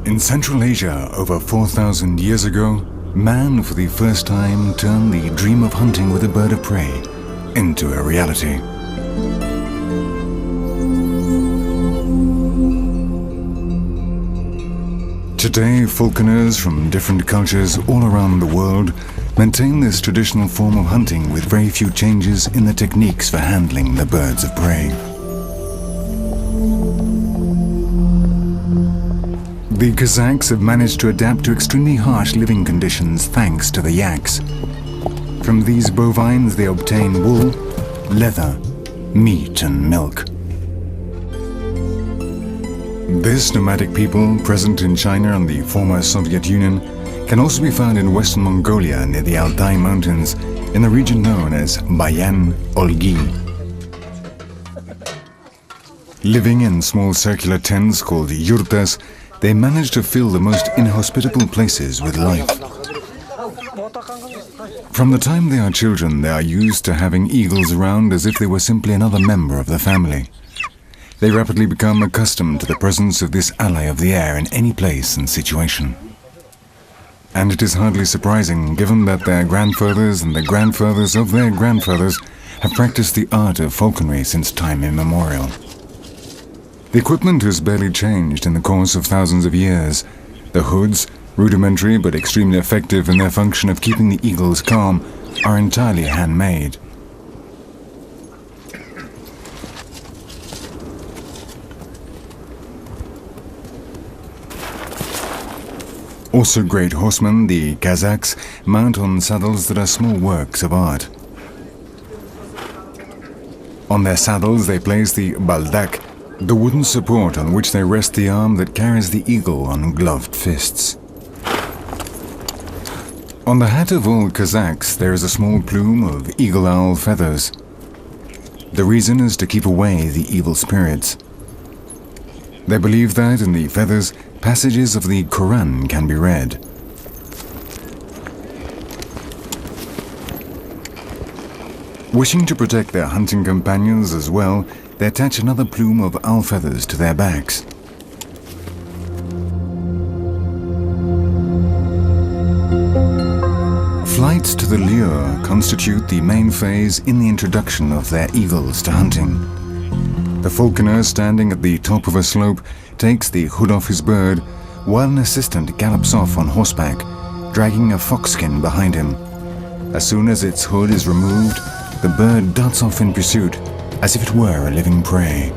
In Central Asia, over 4,000 years ago, man for the first time turned the dream of hunting with a bird of prey into a reality. Today, falconers from different cultures all around the world maintain this traditional form of hunting with very few changes in the techniques for handling the birds of prey. The Kazakhs have managed to adapt to extremely harsh living conditions thanks to the yaks. From these bovines they obtain wool, leather, meat and milk. This nomadic people, present in China and the former Soviet Union, can also be found in western Mongolia near the Altai Mountains in the region known as Bauyrjan Khadi. Living in small circular tents called yurtas, they manage to fill the most inhospitable places with life. From the time they are children, they are used to having eagles around as if they were simply another member of the family. They rapidly become accustomed to the presence of this ally of the air in any place and situation. And it is hardly surprising, given that their grandfathers and the grandfathers of their grandfathers have practiced the art of falconry since time immemorial. The equipment has barely changed in the course of thousands of years. The hoods, rudimentary but extremely effective in their function of keeping the eagles calm, are entirely handmade. Also great horsemen, the Kazakhs mount on saddles that are small works of art. On their saddles they place the baldak, the wooden support on which they rest the arm that carries the eagle on gloved fists. On the hat of all Kazakhs there is a small plume of eagle-owl feathers. The reason is to keep away the evil spirits. They believe that in the feathers, passages of the Quran can be read. Wishing to protect their hunting companions as well, they attach another plume of owl feathers to their backs. Flights to the lure constitute the main phase in the introduction of their eagles to hunting. The falconer, standing at the top of a slope, takes the hood off his bird, while an assistant gallops off on horseback, dragging a foxskin behind him. As soon as its hood is removed, the bird darts off in pursuit, as if it were a living prey.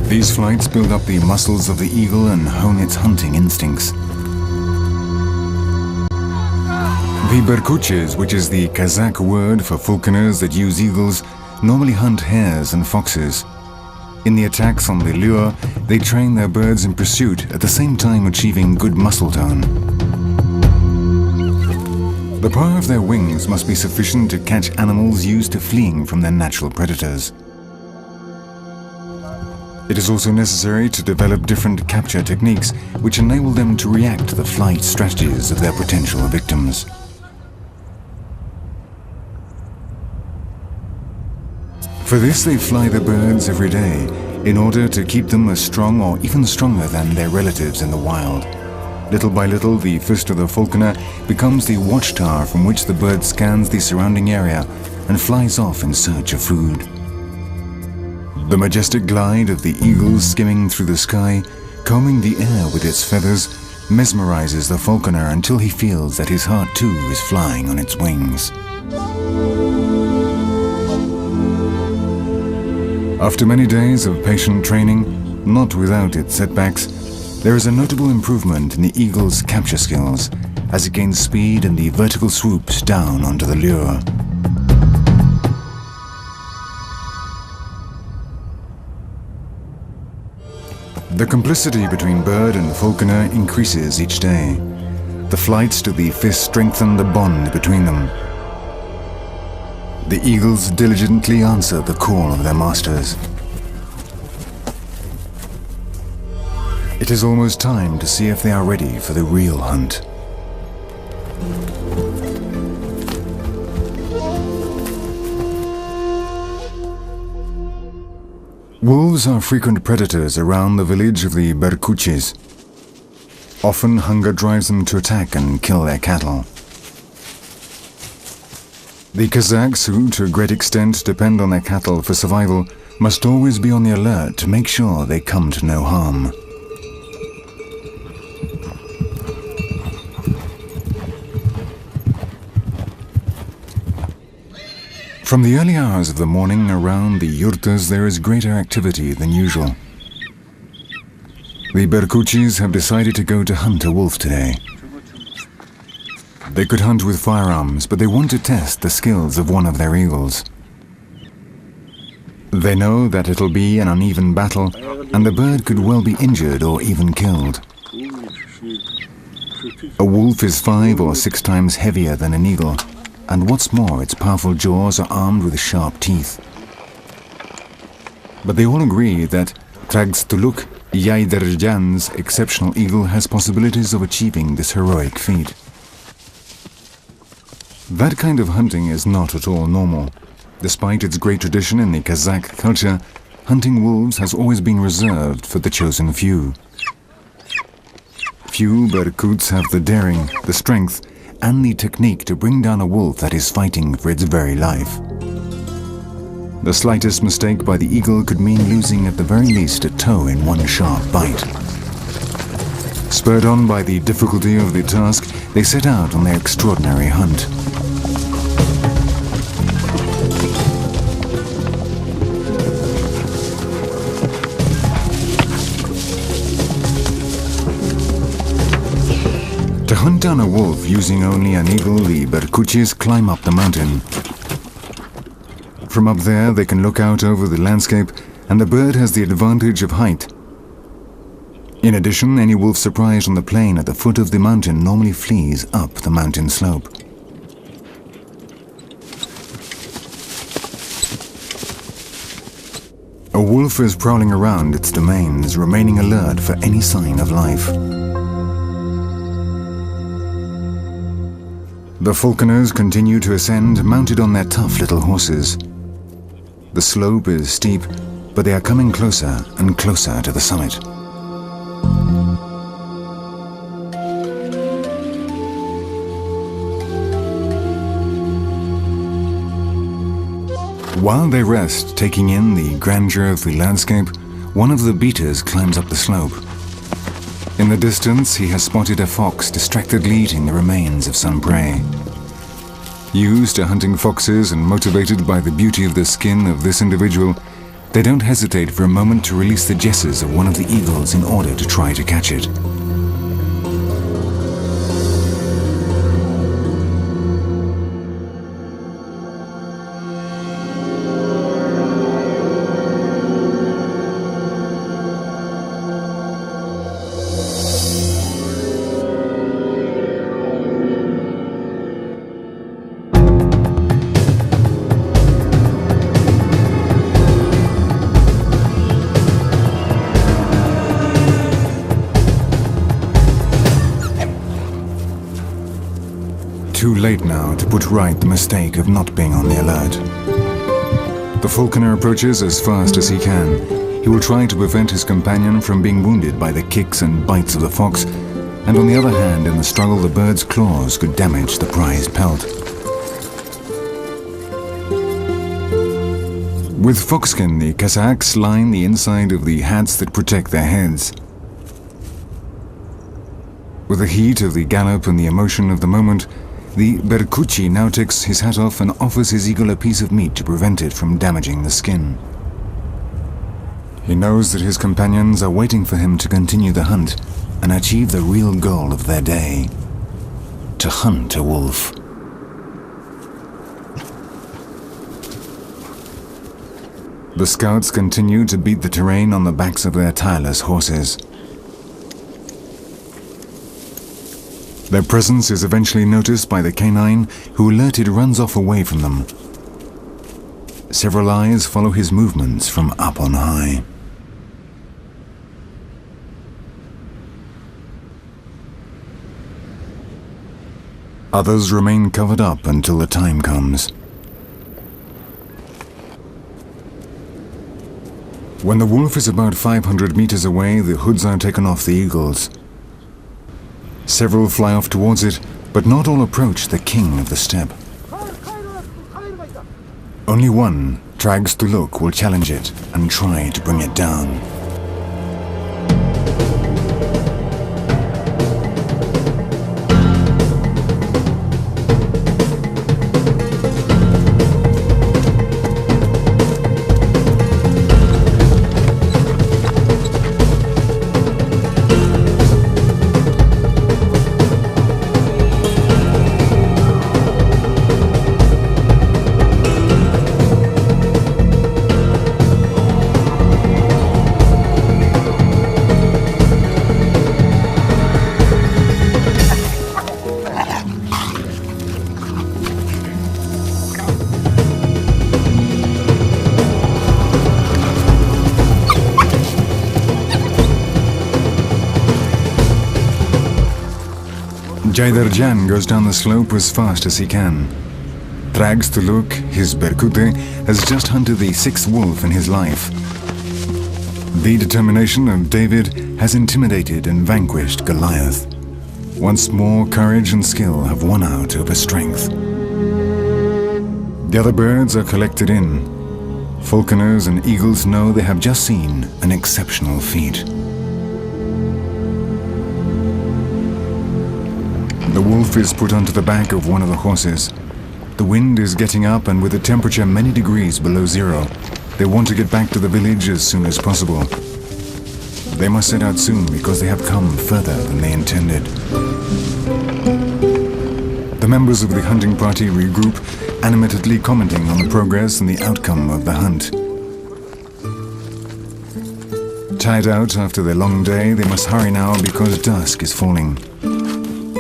These flights build up the muscles of the eagle and hone its hunting instincts. The berkuches, which is the Kazakh word for falconers that use eagles, normally hunt hares and foxes. In the attacks on the lure, they train their birds in pursuit at the same time achieving good muscle tone. The power of their wings must be sufficient to catch animals used to fleeing from their natural predators. It is also necessary to develop different capture techniques which enable them to react to the flight strategies of their potential victims. For this they fly the birds every day in order to keep them as strong or even stronger than their relatives in the wild. Little by little, the fist of the falconer becomes the watchtower from which the bird scans the surrounding area and flies off in search of food. The majestic glide of the eagle skimming through the sky, combing the air with its feathers, mesmerizes the falconer until he feels that his heart too is flying on its wings. After many days of patient training, not without its setbacks, there is a notable improvement in the eagle's capture skills as it gains speed in the vertical swoops down onto the lure. The complicity between bird and falconer increases each day. The flights to the fist strengthen the bond between them. The eagles diligently answer the call of their masters. It is almost time to see if they are ready for the real hunt. Wolves are frequent predators around the village of the berkuches. Often hunger drives them to attack and kill their cattle. The Kazakhs, who to a great extent depend on their cattle for survival, must always be on the alert to make sure they come to no harm. From the early hours of the morning around the yurtas there is greater activity than usual. The Berkuchis have decided to go to hunt a wolf today. They could hunt with firearms, but they want to test the skills of one of their eagles. They know that it'll be an uneven battle, and the bird could well be injured or even killed. A wolf is 5 or 6 times heavier than an eagle, and what's more, its powerful jaws are armed with sharp teeth. But they all agree that Tragstuluk Bauyrjan's exceptional eagle has possibilities of achieving this heroic feat. That kind of hunting is not at all normal. Despite its great tradition in the Kazakh culture, hunting wolves has always been reserved for the chosen few. Few Berkuts have the daring, the strength, and the technique to bring down a wolf that is fighting for its very life. The slightest mistake by the eagle could mean losing at the very least a toe in one sharp bite. Spurred on by the difficulty of the task, they set out on their extraordinary hunt. To hunt down a wolf using only an eagle, the Berkuchis climb up the mountain. From up there they can look out over the landscape, and the bird has the advantage of height. In addition, any wolf surprised on the plain at the foot of the mountain normally flees up the mountain slope. A wolf is prowling around its domains, remaining alert for any sign of life. The falconers continue to ascend, mounted on their tough little horses. The slope is steep, but they are coming closer and closer to the summit. While they rest, taking in the grandeur of the landscape, one of the beaters climbs up the slope. In the distance, he has spotted a fox distractedly eating the remains of some prey. Used to hunting foxes and motivated by the beauty of the skin of this individual, they don't hesitate for a moment to release the jesses of one of the eagles in order to try to catch it. Too late now to put right the mistake of not being on the alert. The falconer approaches as fast as he can. He will try to prevent his companion from being wounded by the kicks and bites of the fox, and on the other hand, in the struggle the bird's claws could damage the prized pelt. With foxskin, the Kazakhs line the inside of the hats that protect their heads. With the heat of the gallop and the emotion of the moment, the Berkuchi now takes his hat off and offers his eagle a piece of meat to prevent it from damaging the skin. He knows that his companions are waiting for him to continue the hunt and achieve the real goal of their day: to hunt a wolf. The scouts continue to beat the terrain on the backs of their tireless horses. Their presence is eventually noticed by the canine, who, alerted, runs off away from them. Several eyes follow his movements from up on high. Others remain covered up until the time comes. When the wolf is about 500 meters away, the hoods are taken off the eagles. Several fly off towards it, but not all approach the king of the steppe. Only one, Trags to look, will challenge it and try to bring it down. Bauyrjan goes down the slope as fast as he can. Trags to look, his berkute, has just hunted the 6th wolf in his life. The determination of David has intimidated and vanquished Goliath. Once more, courage and skill have won out over strength. The other birds are collected in. Falconers and eagles know they have just seen an exceptional feat. The wolf is put onto the back of one of the horses. The wind is getting up, and with the temperature many degrees below zero, they want to get back to the village as soon as possible. They must set out soon because they have come further than they intended. The members of the hunting party regroup, animatedly commenting on the progress and the outcome of the hunt. Tired out after their long day, they must hurry now because dusk is falling.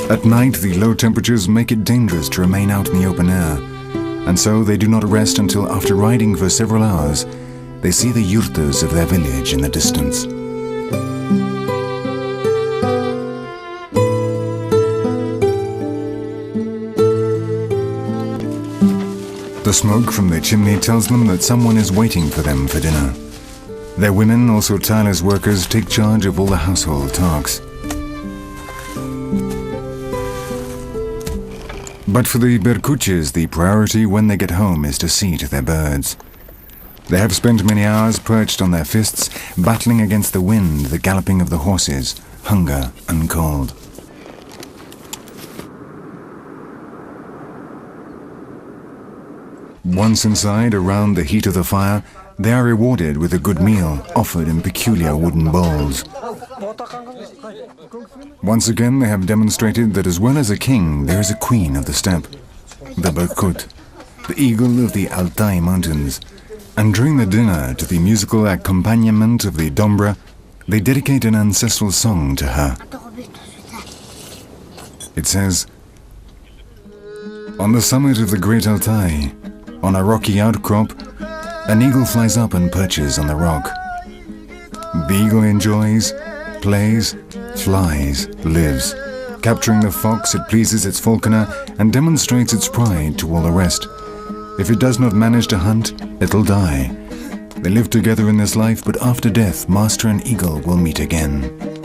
At night, the low temperatures make it dangerous to remain out in the open air, and so they do not rest until after riding for several hours, they see the yurtas of their village in the distance. The smoke from their chimney tells them that someone is waiting for them for dinner. Their women, also tireless workers, take charge of all the household tasks. But for the berkuches, the priority when they get home is to see to their birds. They have spent many hours perched on their fists, battling against the wind, the galloping of the horses, hunger and cold. Once inside, around the heat of the fire, they are rewarded with a good meal, offered in peculiar wooden bowls. Once again, they have demonstrated that as well as a king, there is a queen of the steppe, the Berkut, the eagle of the Altai mountains. And during the dinner, to the musical accompaniment of the dombra, they dedicate an ancestral song to her. It says, "On the summit of the great Altai, on a rocky outcrop, an eagle flies up and perches on the rock. The eagle enjoys, plays, flies, lives. Capturing the fox, it pleases its falconer and demonstrates its pride to all the rest. If it does not manage to hunt, it'll die. They live together in this life, but after death, master and eagle will meet again."